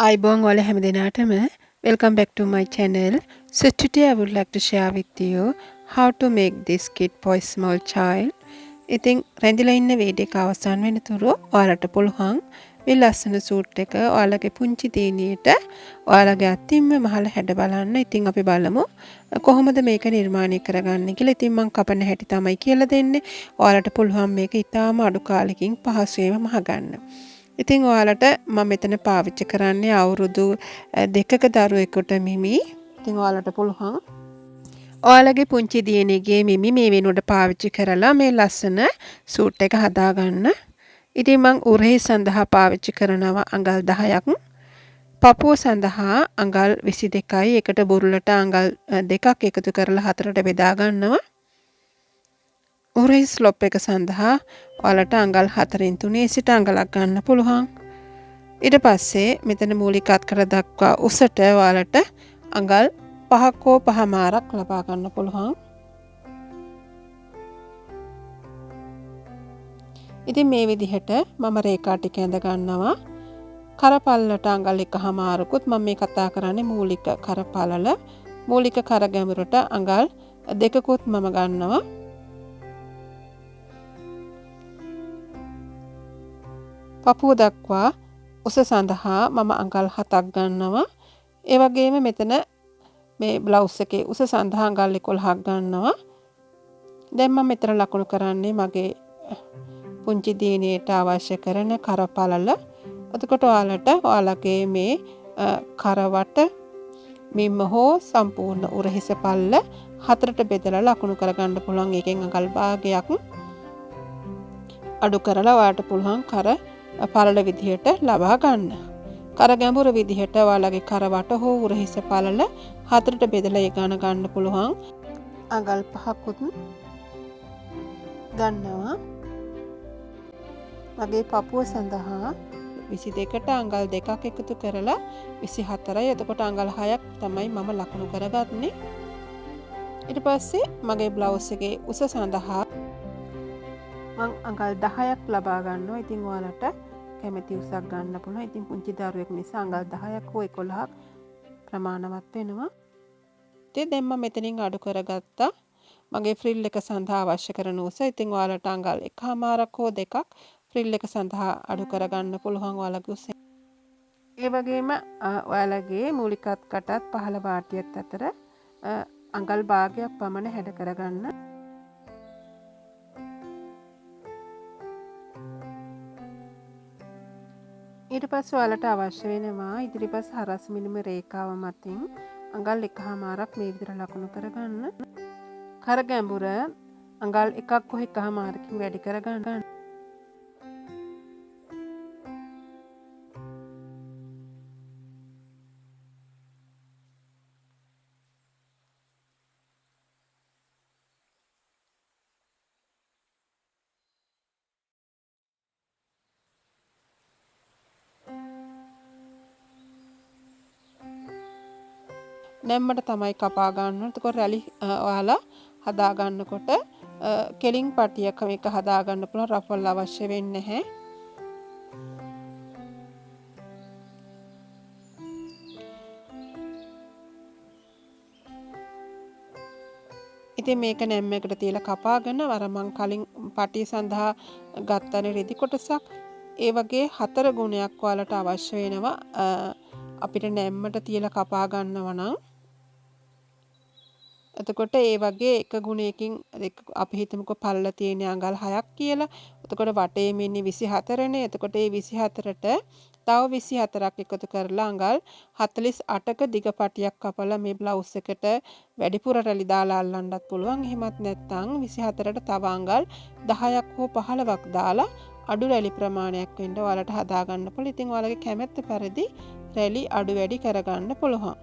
Aibong wala හැමදෙනාටම welcome back to my channel. So today I would like to share with you how to make this kit for a small child. ඉතින් රැඳිලා ඉන්න video එක අවසන් වෙනතුරු ඔයාලට පුළුවන් මේ ලස්සන suit එක ඔයාලගේ පුංචි දිනියට ඔයාලගේ අතින්ම මහලා හැඩ බලන්න. ඉතින් අපි බලමු කොහොමද මේක නිර්මාණය කරගන්නේ කියලා. ඉතින් මම කපන හැටි තමයි කියලා දෙන්නේ. ඔයාලට පුළුවන් මේක ඉතාලම අඩු කාලෙකින් පහසුවෙන්ම මහගන්න. ඉතින් ඔයාලට මම මෙතන පාවිච්චි කරන්නේ අවුරුදු 2ක දරුවෙකුට මිමි. ඉතින් ඔයාලට පුළුවන් ඔයාලගේ පුංචි දියණියගේ මිමි මේ වෙනුවට පාවිච්චි කරලා මේ ලස්සන සූට් එක හදාගන්න. ඉතින් මම උරහි සඳහා පාවිච්චි කරනවා අඟල් 10ක්. පපුව සඳහා අඟල් 22යි. ඒකට බුරුලට අඟල් 2ක් එකතු කරලා හතරට බෙදා ගන්නවා. උරහි ස්ලොප් එක සඳහා ඔයාලට අඟල් 4න් 3 සිට අඟලක් ගන්න පුළුවන්. ඊට පස්සේ මෙතන මූලික අත්කර දක්වා උසට ඔයාලට අඟල් 5ක් හෝ 5මාරක් ලබා ගන්න පුළුවන්. ඉතින් මේ විදිහට මම රේඛා ටික ඇඳ ගන්නවා. කරපල්ලට අඟල් 1මාරකුත් මම මේ කතා කරන්නේ මූලික කරපළල. මූලික කර ගැඹුරට අඟල් 2කුත් මම ගන්නවා. පපුව දක්වා උස සඳහා මම අඟල් 7ක් ගන්නවා. ඒ වගේම මෙතන මේ බ්ලවුස් එකේ උස සඳහා අඟල් 11ක් ගන්නවා. දැන් මම මෙතන ලකුණු කරන්නේ මගේ පුංචි දියණියට අවශ්‍ය කරන කරපළල. එතකොට ඔයාලගේ මේ කරවට මිම්ම හෝ සම්පූර්ණ උරහිස පල්ල හතරට බෙදලා ලකුණු කරගන්න පුළුවන්. එකෙන් අඟල් භාගයක් අඩු කරලා ඔයාලට පුළුවන් කර පළල විදිහට ලබා ගන්න. කර ගැඹුර විදිහට ඔයාලගේ කරවට හෝ උරහිස පළල හතරට බෙදලා ඒ ගන්න පුළුවන්. අඟල් 5කුත් ගන්නවා. මගේ පපුව සඳහා 22ට අඟල් 2ක් එකතු කරලා 24යි. එතකොට අඟල් 6ක් තමයි මම ලකුණු කරගන්නේ. ඊට පස්සේ මගේ බ්ලවුස් එකේ උස සඳහා මම අඟල් 10ක් ලබා ගන්නවා. ඉතින් ඔයාලට කැමති උසක් ගන්න පුළුවන්. ඉතින් පුංචි දරුවෙක් නිසා අඟල් 10ක් හෝ 11ක් ප්‍රමාණවත් වෙනවා. ඉතින් දැන් මම මෙතනින් අඩු කරගත්තා මගේ ෆ්‍රිල් එක සඳහා අවශ්‍ය කරන උස. ඉතින් ඔයාලට අඟල් 1මාරක් හෝ 2ක් ෆ්‍රිල් එක සඳහා අඩු කරගන්න පුළුවන් ඔයාලගේ උස. ඒ වගේම ඔයාලගේ මූලික අත්කටත් පහළ වාටියත් අතර අඟල් භාගයක් පමණ හැඩ කරගන්න. ඊට පස්සේ ඔයාලට අවශ්‍ය වෙනවා ඉදිරිපස් හරස් මිනුම රේඛාව මතින් අඟල් 1මාරක් මේ විදිහට ලකුණු කරගන්න. කර ගැඹුර අඟල් 1ක් හෝ 1මාරකින් වැඩි කරගන්න. නැම්මට තමයි කපා ගන්න. එතකොට රැලි ඔයාලා හදා ගන්නකොට කෙලින් පටියක මේක හදා ගන්න පුළුවන්. රෆල් අවශ්‍ය වෙන්නේ නැහැ. ඉතින් මේක නැම්මකට තියලා කපාගෙන අර මං කලින් පටිය සඳහා ගත්තනේ රෙදි කොටසක්. ඒ වගේ 4 ගුණයක් ඔයාලට අවශ්‍ය වෙනවා. අපිට නැම්මට තියලා කපා ගන්නවා නම් එතකොට ඒ වගේ එක ගුණයකින් අපි හිතමුකෝ පල්ල තියෙන අඟල් 6ක් කියලා. එතකොට වටේ මෙන්නේ 24නේ. එතකොට ඒ 24ට තව 24ක් එකතු කරලා අඟල් 48ක දිග පටියක් කපලා මේ බ්ලවුස් එකට වැඩිපුර රැලි දාලා අල්ලන්නත් පුළුවන්. එහෙමත් නැත්නම් 24ට තව අඟල් 10ක් හෝ 15ක් දාලා අඩු රැලි ප්‍රමාණයක් වෙන්න ඔයාලට හදා ගන්න පුළුවන්. ඉතින් ඔයාලගේ කැමැත්ත පරිදි රැලි අඩු වැඩි කරගන්න පුළුවන්.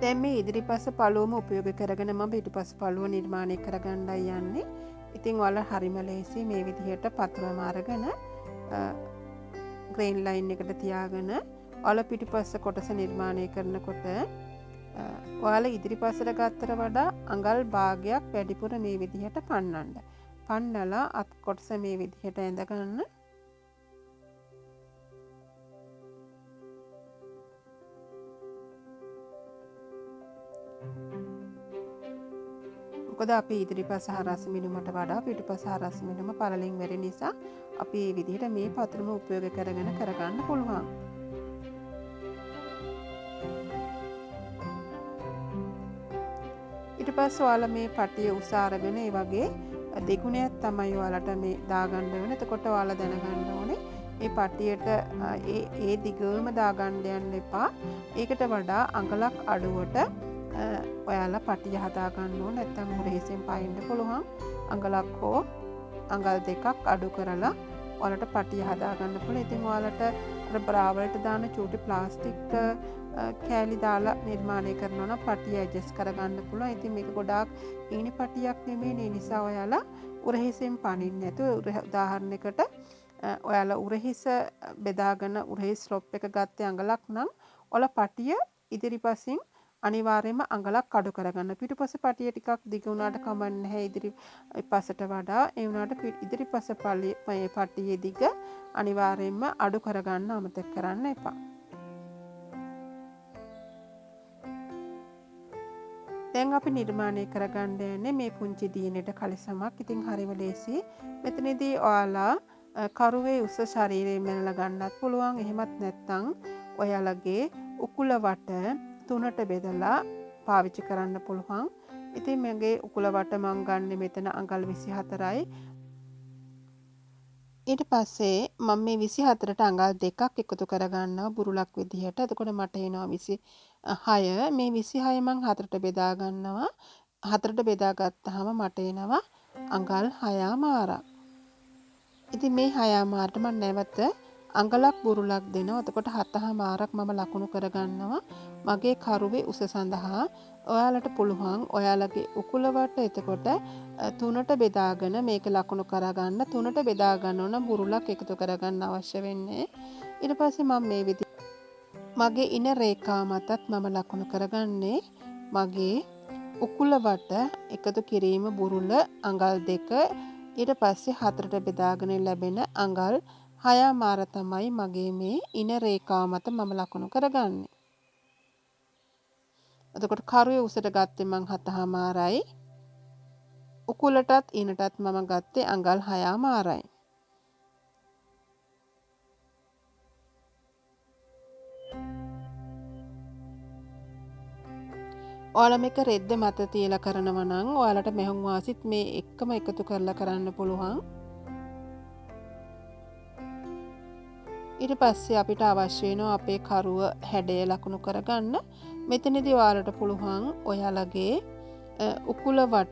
දැන් මේ ඉදිරිපස පළුවම උපයෝග කරගෙන මම පිටුපස පළුව නිර්මාණය කරගන්නයි යන්නේ. ඉතින් ඔයාලා හරිම ලේසි මේ විදිහට පතුරම අරගෙන ග්‍රේන් ලයින් එකට තියාගෙන ඔයාලා පිටුපස කොටස නිර්මාණය කරනකොට ඔයාලා ඉදිරිපසට ගත්තට වඩා අඟල් භාගයක් වැඩිපුර මේ විදිහට පන්නන්න. පන්නලා අත් කොටස මේ විදිහට ඇඳ ගන්න. මොකද අපි ඉදිරිපස හරස් මිනුමට වඩා පිටුපස හරස් මිනුම පළලින් වැඩි නිසා අපි මේ විදිහට මේ පත්‍රම උපයෝග කරගෙන කරගන්න පුළුවන්. ඊට පස්සේ ඔයාලා මේ පටිය උස අරගෙන ඒ වගේ දෙගුණයක් තමයි ඔයාලට මේ දාගන්න වෙන. එතකොට ඔයාලා දැනගන්න ඕනේ මේ පටියට ඒ දිගම දාගන්න යන්න එපා. ඒකට වඩා අඟලක් අඩුවට ඔයාලා පටිය හදා ගන්න ඕන. නැත්නම් මුරේසෙන් පයින්න පුළුවන්. අඟලක් හෝ අඟල් දෙකක් අඩු කරලා ඔයාලට පටිය හදා ගන්න පුළුවන්. ඉතින් ඔයාලට අර බ්‍රා වලට දාන චූටි ප්ලාස්ටික් කෑලි දාලා නිර්මාණය කරනවා නම් පටිය ඇඩ්ජස්ට් කරගන්න පුළුවන්. ඉතින් මේක ගොඩාක් ඊනි පටියක් නෙමෙයි. ඒ නිසා ඔයාලා උරහිසෙන් පනින්න නැතුව උදාහරණයකට ඔයාලා උරහිස බෙදාගෙන උරහිස් ස්ලොප් එක ගත්තේ අඟලක් නම් ඔයාලා පටිය ඉදිරිපසින් අනිවාර්යයෙන්ම අඟලක් අඩු කරගන්න. පිටුපස පටිය ටිකක් දිග වුණාට කමක් නැහැ ඉදිරිපසට වඩා. ඒ වුණාට ඉදිරිපස පටියේ දිග අනිවාර්යයෙන්ම අඩු කරගන්න අමතක කරන්න එපා. දැන් අපි නිර්මාණය කරගන්න යන්නේ මේ පුංචි දීනෙට කලිසමක්. ඉතින් හරිම ලේසි. මෙතනදී ඔයාලා කරුවේ උස ශරීරය මැනලා ගන්නත් පුළුවන්. එහෙමත් නැත්නම් ඔයාලගේ උකුල වට තුනට බෙදලා පාවිච්චි කරන්න පුළුවන්. ඉතින් මගේ උකුල වට මං ගන්න මෙතන අඟල් 24යි. ඊට පස්සේ මම මේ 24ට අඟල් දෙකක් එකතු කරගන්නවා බුරුලක් විදිහට. එතකොට මට එනවා 26. මේ 26 මං හතරට බෙදා ගන්නවා. හතරට බෙදා ගත්තාම මට එනවා අඟල් 6මාරක්. ඉතින් මේ 6මාරට මම නැවත අඟලක් බුරුලක් දෙනවා. එතකොට 7මාරක් මම ලකුණු කරගන්නවා මගේ කරුවේ උස සඳහා. ඔයාලට පුළුවන් ඔයාලගේ උකුල වට එතකොට තුනට බෙදාගෙන මේක ලකුණු කරගන්න. තුනට බෙදා ගන්න ඕන බුරුලක් එකතු කරගන්න අවශ්‍ය වෙන්නේ. ඊට පස්සේ මම මේ මගේ ඉන රේඛා මතත් මම ලකුණු කරගන්නේ මගේ උකුල වට එකතු කිරීම බුරුල අඟල් 2. ඊට පස්සේ හතරට බෙදාගෙන ලැබෙන අඟල් 6මාර තමයි මගේ මේ ඉන රේඛා මත මම ලකුණු කරගන්නේ. එතකොට කරුවේ උසට ගත්තේ මං 7මාරයි. උකුලටත් ඉනටත් මම ගත්තේ අඟල් 6මාරයි. ඔයාලා මේක රෙද්ද මත තියලා කරනවා නම් ඔයාලට මෙහුම් වාසිත් මේ එකම එකතු කරලා කරන්න පුළුවන්. ඊට පස්සේ අපිට අවශ්‍ය වෙනවා අපේ කරුව හැඩය ලකුණු කරගන්න. මෙතනදී ඔයාලට පුළුවන් ඔයාලගේ උකුල වට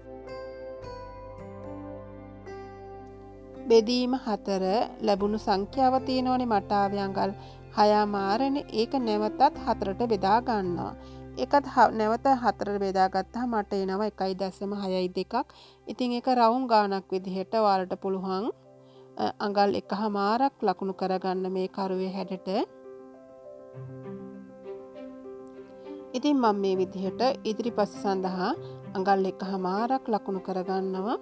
බෙදීම 4 ලැබුණු සංඛ්‍යාව තියෙනවනේ මට ආවේ අඟල් 6මාරනේ. ඒක නැවතත් 4ට බෙදා ගන්නවා. ඒකත් නැවත 4ට බෙදා ගත්තාම මට එනවා 1.62ක්. ඉතින් ඒක රවුම් ගානක් විදිහට ඔයාලට පුළුවන් අඟල් 1මාරක් ලකුණු කරගන්න මේ කරුවේ හැඩට. ඉතින් මම මේ විදිහට ඉදිරිපස සඳහා අඟල් 1මාරක් ලකුණු කරගන්නවා.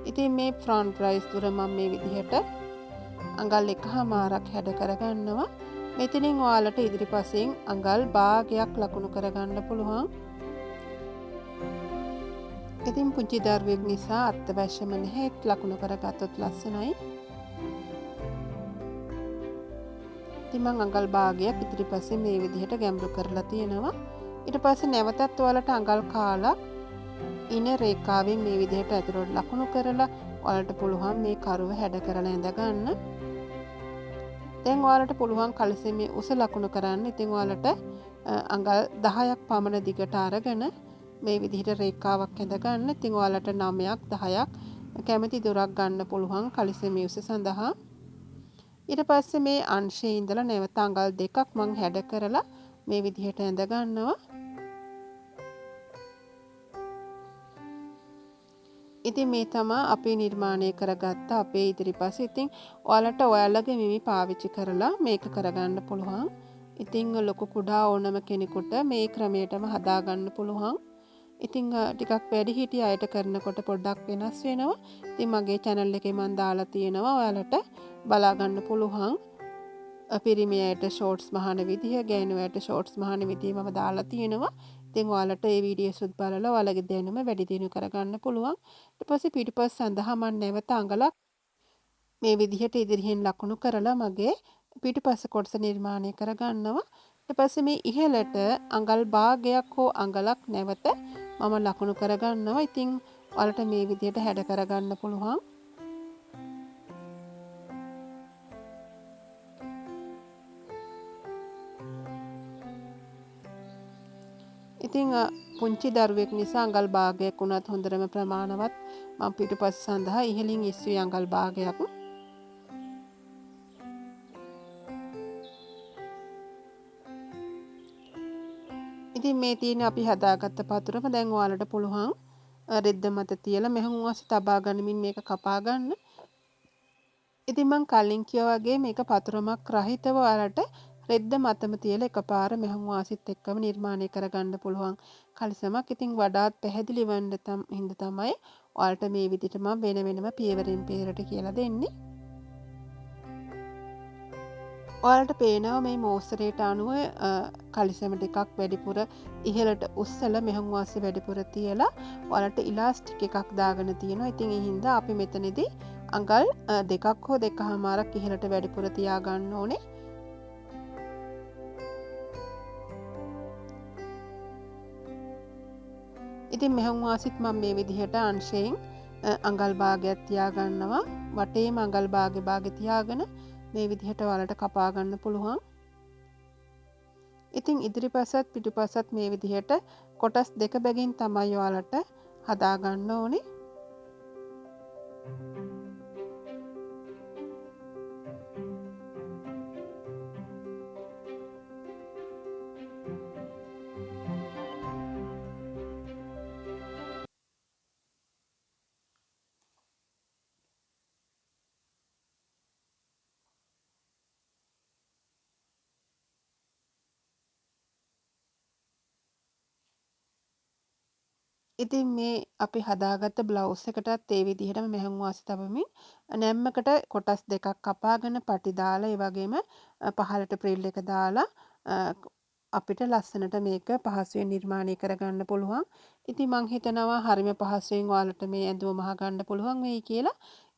ඉතින් මේ ෆ්‍රන්ට් ප්‍රයිස් දුර මම මේ විදිහට අඟල් 1මාරක් හැඩ කරගන්නවා. මෙතනින් ඔයාලට ඉදිරිපසින් අඟල් භාගයක් ලකුණු කරගන්න පුළුවන්. ඉතින් පුංචි දරුවෙක් නිසා අත්‍යවශ්‍යම නැහැ ලකුණු කරගත්තොත් ලස්සනයි. ඉතින් මම අඟල් භාගයක් ඉදිරිපසින් මේ විදිහට ගැඹුරු කරලා තියෙනවා. ඊට පස්සේ නැවතත් ඔයාලට අඟල් කාලක් ඉන රේඛාවෙන් මේ විදිහට ඇතුළට ලකුණු කරලා ඔයාලට පුළුවන් මේ කරුව හැඩ කරලා ඇඳ ගන්න. දැන් ඔයාලට පුළුවන් කලිසමේ උස ලකුණු කරන්න. ඉතින් ඔයාලට අඟල් 10ක් පමණ දිගට අරගෙන මේ විදිහට රේඛාවක් ඇඳ ගන්න. ඉතින් ඔයාලට 9ක් 10ක් කැමති දුරක් ගන්න පුළුවන් කලිසමේ උස සඳහා. ඊට පස්සේ මේ අංශයේ ඉඳලා නැවත අඟල් 2ක් මම හැඩ කරලා මේ විදිහට ඇඳ ගන්නවා. ඉතින් මේ තමයි අපි නිර්මාණය කරගත්ත අපේ ඉදිරිපස. ඉතින් ඔයාලට ඔයාලගේ මිමි පාවිච්චි කරලා මේක කරගන්න පුළුවන්. ඉතින් ලොකු කුඩා ඕනම කෙනෙකුට මේ ක්‍රමයටම හදා ගන්න පුළුවන්. ඉතින් ටිකක් වැඩිහිටි අයට කරනකොට පොඩ්ඩක් වෙනස් වෙනවා. ඉතින් මගේ channel එකේ මම දාලා තියෙනවා ඔයාලට බලා ගන්න පුළුවන්. පිරිමි අයට shorts මහන විදිය, ගෑනු අයට shorts මහන විදිය මම දාලා තියෙනවා. ඉතින් ඔයාලට මේ වීඩියෝස් උත් බලලා ඔයාලගේ දැනුම වැඩි දියුණු කරගන්න පුළුවන්. ඊට පස්සේ පිටුපස්ස සඳහා මම නැවත අඟලක් මේ විදිහට ඉදිරියෙන් ලකුණු කරලා මගේ පිටුපස්ස කොටස නිර්මාණය කරගන්නවා. ඊට පස්සේ මේ ඉහළට අඟල් භාගයක් හෝ අඟලක් නැවත මම ලකුණු කරගන්නවා. ඉතින් ඔයාලට මේ විදිහට හැඩ කරගන්න පුළුවන්. ඉතින් පුංචි දරුවෙක් නිසා අඟල් භාගයක් වුණත් හොඳටම ප්‍රමාණවත්. මම පිටුපස්ස සඳහා ඉහළින් ඉස්සුවේ අඟල් භාගයක්. ඉතින් මේ තියෙන අපි හදාගත්ත පතුරම දැන් ඔයාලට පුළුවන් රෙද්ද මත තියලා මෙහුම් වාසේ තබා ගනිමින් මේක කපා ගන්න. ඉතින් මම කලින් කිව්වා වගේ මේක පතුරමක් රහිතව ඔයාලට රෙද්ද මතම තියලා එකපාර මෙහුම් වාසිත් එක්කම නිර්මාණය කරගන්න පුළුවන් කලිසමක්. ඉතින් වඩාත් පැහැදිලි වෙන්න හින්දා තමයි ඔයාලට මේ විදිහට මම වෙන වෙනම පියවරෙන් පියවරට කියලා දෙන්නේ. ඔයාලට පේනවා මේ මෝස්තරයට අනුව කලිසම ටිකක් වැඩිපුර ඉහළට උස්සලා මෙහුම් වාසිය වැඩිපුර තියලා ඔයාලට ඉලාස්ටික් එකක් දාගෙන තියෙනවා. ඉතින් ඒ හින්දා අපි මෙතනදී අඟල් දෙකක් හෝ දෙකමාරක් ඉහළට වැඩිපුර තියා ගන්න ඕනේ. ඉතින් මෙහුම් වාසිත් මම මේ විදිහට අංශයෙන් අඟල් භාගයක් තියා ගන්නවා. වටේම අඟල් භාගෙ තියාගෙන මේ විදිහට ඔයාලට කපා ගන්න පුළුවන්. ඉතින් ඉදිරිපසත් පිටුපසත් මේ විදිහට කොටස් දෙක බැගින් තමයි ඔයාලට හදා ගන්න ඕනේ. ඉතින් මේ අපි හදාගත්ත බ්ලවුස් එකටත් ඒ විදිහටම මෙහුම් වාසි තබමින් නැම්මකට කොටස් දෙකක් කපාගෙන පටි දාලා ඒ වගේම පහළට ප්‍රිල් එක දාලා අපිට ලස්සනට මේක පහසුවෙන් නිර්මාණය කරගන්න පුළුවන්. ඉතින් මං හිතනවා හරිම පහසුවෙන් ඔයාලට මේ ඇඳුම මහගන්න පුළුවන් වෙයි කියලා.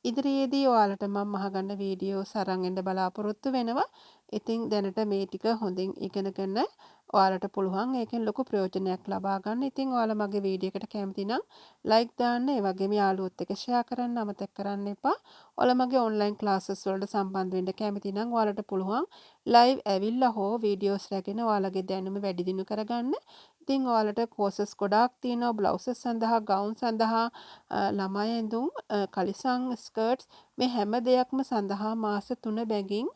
ඉදිරියේදී ඔයාලට මම මහගන්න වීඩියෝස් අරන් එන්න බලාපොරොත්තු වෙනවා. ඉතින් දැනට මේ ටික හොඳින් ඉගෙනගෙන ඔයාලට පුළුවන් ඒකෙන් ලොකු ප්‍රයෝජනයක් ලබා ගන්න. ඉතින් ඔයාලා මගේ වීඩියෝ එකට කැමති නම් ලයික් දාන්න, ඒ වගේම යාළුවොත් එක්ක ෂෙයා කරන්න අමතක කරන්න එපා. ඔයාලා මගේ ඔන්ලයින් ක්ලාසස් වලට සම්බන්ධ වෙන්න කැමති නම් ඔයාලට පුළුවන් ලයිව් ඇවිල්ලා හෝ වීඩියෝස් රැගෙන ඔයාලගේ දැනුම වැඩි දියුණු කරගන්න. ඉතින් ඔයාලට කෝසස් ගොඩාක් තියෙනවා බ්ලවුසස් සඳහා, ගවුන් සඳහා, ළමයි ඇඳුම්, කලිසම්, ස්කර්ට්ස් මේ හැම දෙයක්ම සඳහා මාස 3 බැගින්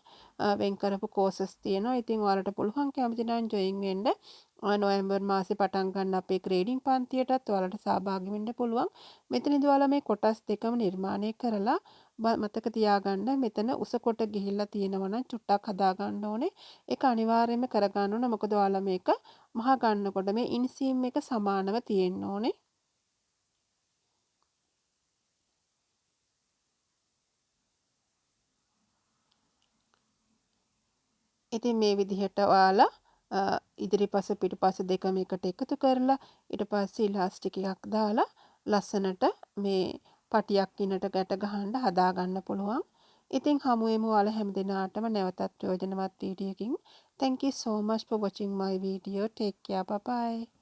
වෙන් කරපු කෝසස් තියෙනවා. ඉතින් ඔයාලට පුළුවන් කැමති නම් ජොයින් වෙන්න. නොවැම්බර් මාසේ පටන් ගන්න අපේ ග්‍රේඩින් පන්තියටත් ඔයාලට සහභාගී වෙන්න පුළුවන්. මෙතනදී ඔයාලා මේ කොටස් දෙකම නිර්මාණය කරලා මතක තියාගන්න මෙතන උස කොට ගිහිල්ලා තියෙනවා නම් චුට්ටක් හදා ගන්න ඕනේ. ඒක අනිවාර්යයෙන්ම කරගන්න ඕනේ. මොකද ඔයාලා මේක මහ ගන්නකොට මේ ඉන්සීම් එක සමානව තියෙන්න ඕනේ. ඉතින් මේ විදිහට ඔයාලා ඉදිරිපස පිටුපස දෙකම එකට එකතු කරලා ඊට පස්සේ ඉලාස්ටික් එකක් දාලා ලස්සනට මේ පටියක් ඉනට ගැට ගහන්න හදා ගන්න පුළුවන්. ඉතින් හමු වෙමු ඔයාලා හැමදෙනාටම නැවතත් ප්‍රයෝජනවත් වීඩියෝකින්. Thank you so much for watching my video. Take care. Bye bye.